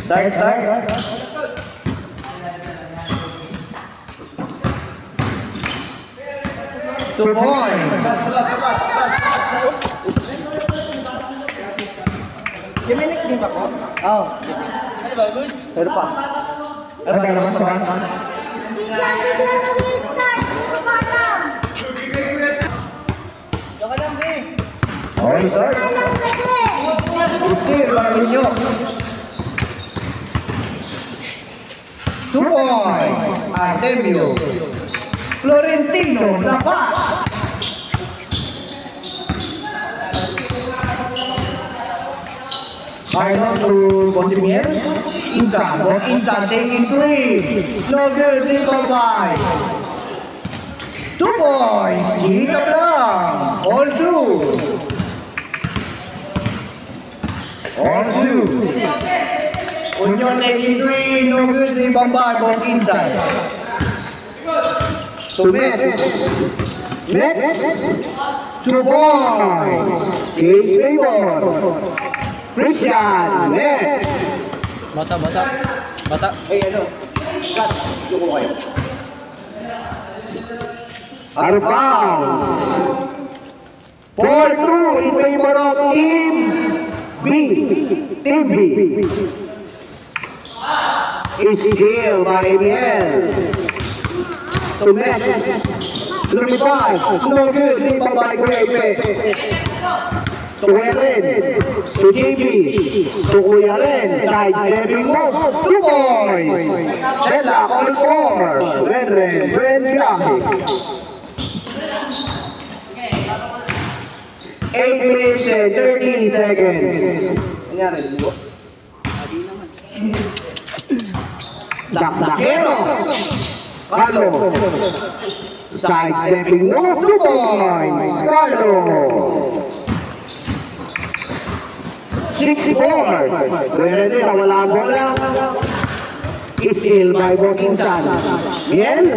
Start. 2 points. Yung may next game ako? Oh. Ano ba, good? Pero pa. Ano ba naman sa basa? Diyan ka lang, Bri. Okay, start. Still, lang ninyo. 2 points. Artemio. Florentino, dapat. Final to Bosimier. Insan. Boss Insan taking 3. No good. Rebound by. 2 points. Chita lang. All 2. All 2. Union taking 3. No good. Rebound by. Boss Insan. To Mets. 2 points. Cage Raymond. Christian. Mets. Bata. Ay, ano? Cut. Yuko kayo. Arpaus. 4-2 in favor of Team B. Team B. Is here by ABL. To Mets. Lumipad. No good. Lumipad by Kuya Ipe. To Kuya Ren. To JB. To Kuya Ren. Side stepping move. 2 points. Chela all 4. Ren. Biyahe. 8 minutes and 13 seconds. Nangyari, Ligo? Dakdakero. Carlo. Side stepping move. 2 points. Carlo. 64. Pwede na wala ang bola. Steal by Boss Insan. Bien.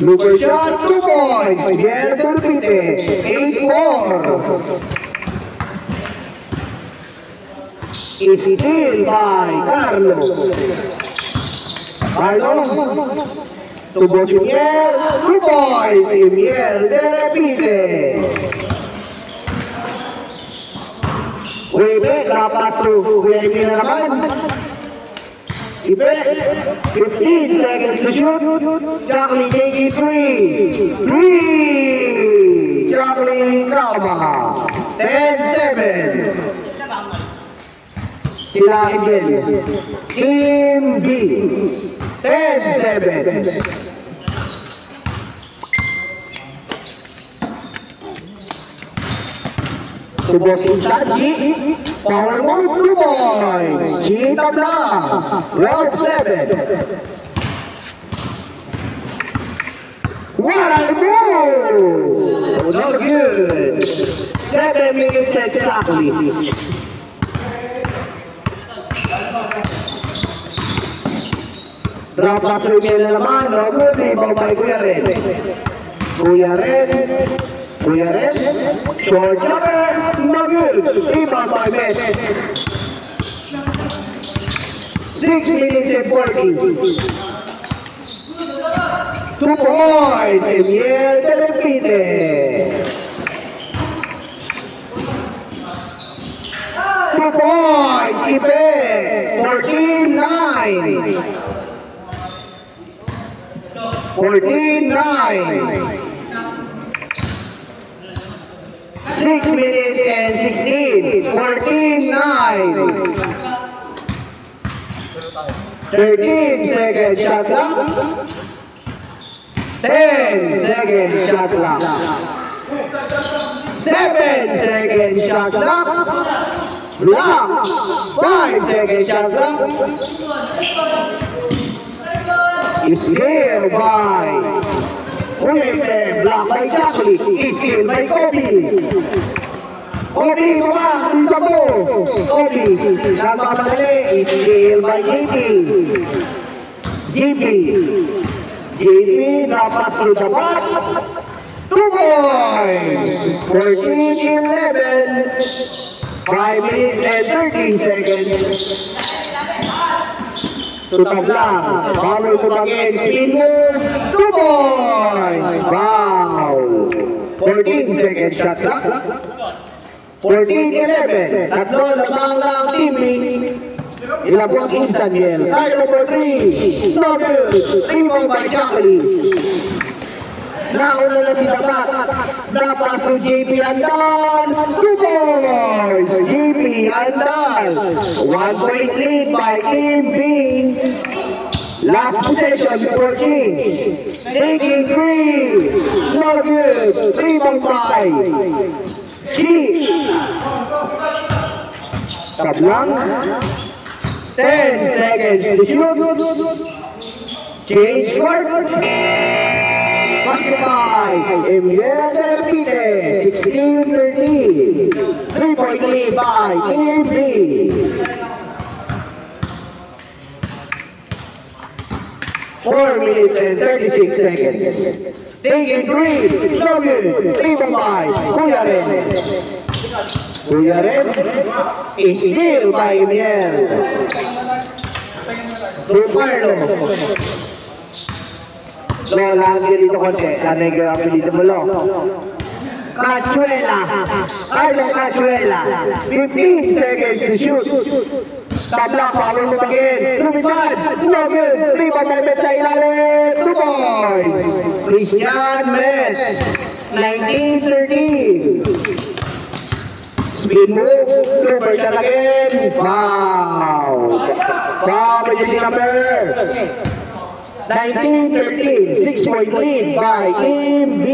Looper shot. 2 points. Bien Turpite. 8-4. Steal by Carlo. Carlo. To Boss Imier. 2 points. Imier de repite. Ipe, lapas to Kuya Ipe na naman. Ipe, 15 seconds to shoot. Jacqueline taking 3. Jacqueline Kama. 10-7. Sila Ibel. Team B. 10-7. To Boss Insan, G. Power move, 2 points. G tabla. Round 7. What a move! No good. 7 minutes exactly. Drop pass remain na naman. No good. Rebound by Kuya Ren. Kuya Ren. Short jumper. No good. Rebound by Mets. 6 minutes and 40. 2 points. Emiel de repite. 2 points. Ipe. 14-9. 14-9. 6 minutes and 16. 14-9. 13 second shot clock. 10 second shot clock. 7 second shot clock. Block. 5 second shot clock. Is here by Ulipe, block by Jacqueline. Is here by Kobe. Kobe, kuma, isa mo. Kobe, nagmamadali. Is here by JP. JP, napas to the back. 2 points. 14-11. 5 minutes and 13 seconds. Tutablang. Power move again. Spin move. 2 points. Foul. 14 second shot clock. 14-11. Tatlo lamang ng teaming. Ilabos instant yell. Card number 3. No good. Rebound by Jacqueline. Nauna na si Dapat. Dapat to JP Andan. 2 points. JP Andan. 1 point lead by Team B. Last possession before change. Taking 3. No good. Rebound by G. Tablang. 10 seconds to shoot. Change court. Basketball. Emiliano Pite. 16-13. 3-point lead by Team B. 4 minutes and 36 seconds. Taking 3. No good. Rebound by Kuyaren. Kuyaren is still by Emiliano. Ruparlo. So, lagi dito konti. Sana yung apelito mo lang. Cachuela. Carlo Cachuela. 15 seconds to shoot. Tabla, power move again. Lumipad. No good. Rebound by Met sa ilalim. 2 points. Christian Met. 19-13. Spin move. Super shot again. Foul. Foul by Jesse number 19-13. 6-point lead by Team B.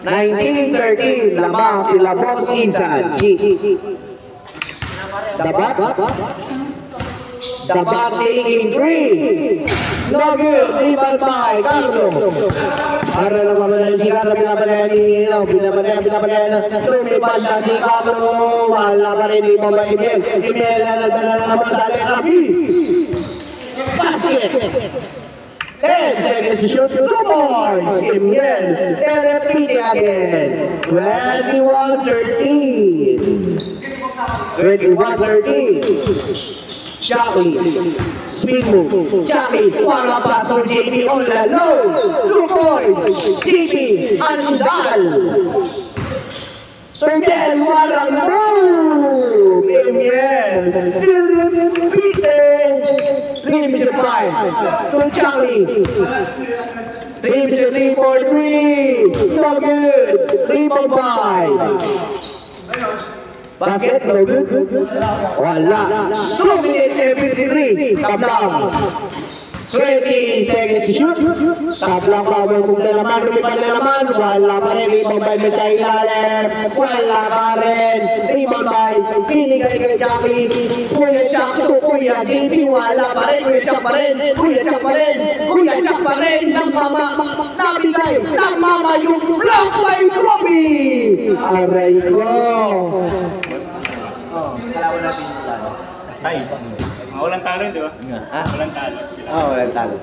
19-13. Lamang sila Boss Insan. G. Dapat taking 3. No good. Rebound by Carlo. Para lang mamadali si Carlo. Binabalayan. Tumipad na si Carlo. Wala pa rin rebound by Emil. Emil na nagdala na naman sa Lekabi. Basket. 10 seconds to shoot. 2 points. Emil. Then repeat again. 21-13. 21-13. Jackie, spin move. Jackie, para paso JP on the low. 2 points. JP, Andal. Again, walang move. Emil. Team is 5 to Jackie. Team is 3 for 3. No good. Rebound by. Basket, no good. Wala. 2 minutes and 53. Tablang. 20 seconds to shoot. Tablang power move na naman. Lumipad na naman. Wala pa rin. Rebound by sa ilalim. Wala pa rin. Rebound by. Pinigay kay Jackie. Kuya Jack to Kuya JP. Wala pa rin. Kuya Jack pa rin. Kuya Jack pa rin. Kuya Jack pa rin. Nabigay. Mama yung block by Kobe. Aray ko. Kalawan natin yung lalo. Ay, walang talo, di ba? Ha? Walang talo sila. Walang talo.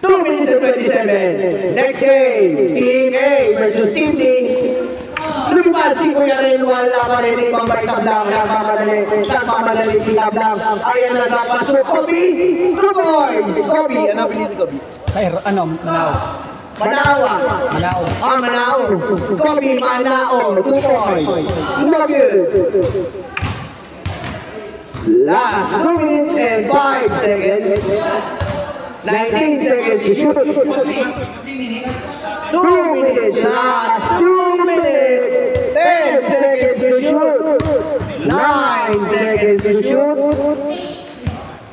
2 minutes and 27. Next game, Team A versus Team D. Lumipad si Kuya rin, wala pa rin ibang by Tablang. Nagmamadali si Tablang. Ayan na napasok. Kobe, 2 points. Kobe, ano pinili Kobe? Ay, Manao. Manawa. Manao. Kobe, Manao, 2 points. No good. Last 2 minutes and 5 seconds. 19 seconds to shoot. 2 minutes. Last 2 minutes. 10 seconds to shoot. 9 seconds to shoot.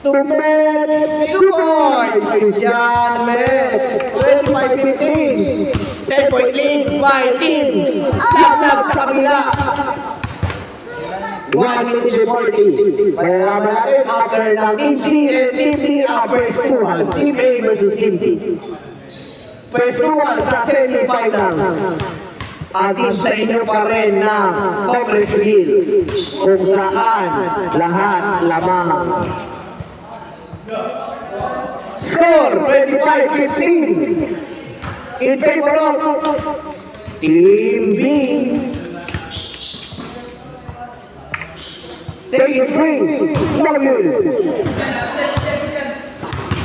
2 minutes. 2 points. Christian Metz. 25-15. 10-point lead by Team. Laglag sa kabila. 1 minute and 40. Malalaman natin after ng Team C and Team D ang pwestuhan. Team A versus Team D. Pwestuhan sa semifinals. Atin sa inyo pa rin na Congressville kung saan lahat lamang. Score 25-15 in favor of Team B. Taking 3. Nagil.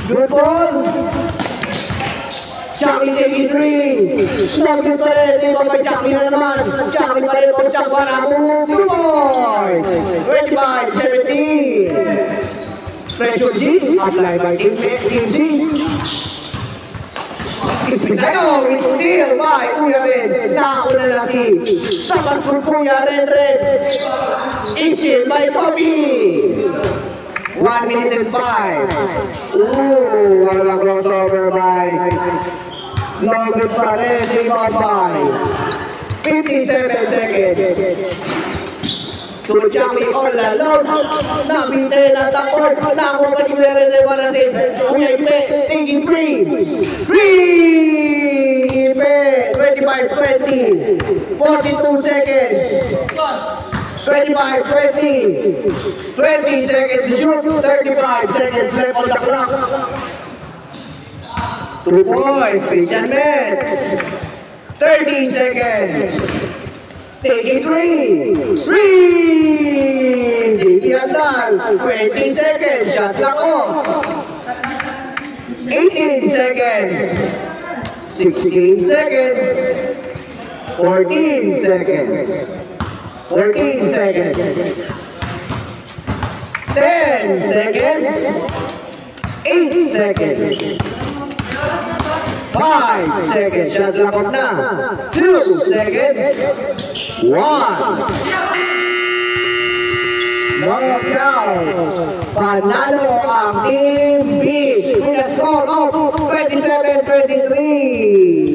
Good ball. Jackie taking 3. Nagil pa rin. Ito kay Jackie na naman. Jackie pa rin po siya para Blue Boys. 25-17. Pressure G. Apply by Team C. Isipinayong steal by Kuya Red. Nauna na si Tapas for Kuya Red. Isil by Bobby. 1 minute and 5. Ooh, walang crossover by no good pa rin. Rebound by 57 seconds. To Jackie all alone. Nabinte na takot. Nakuha ka ni Kuya Red para si Kuya Ipe. Taking 3. 25-20. 42 seconds. 25-20. 20 seconds to shoot. 35 seconds left on the clock. 2 points. Christian Metz. 30 seconds. Taking 3. JP Andal. 20 seconds. Shot clock off. 18 seconds. 16 seconds. 14 seconds. 14 seconds. 10 seconds. 8 seconds. 5 seconds. Shot clock off na. 2 seconds. 1. Knockout. Panalo ang Team B with a score of 27-23.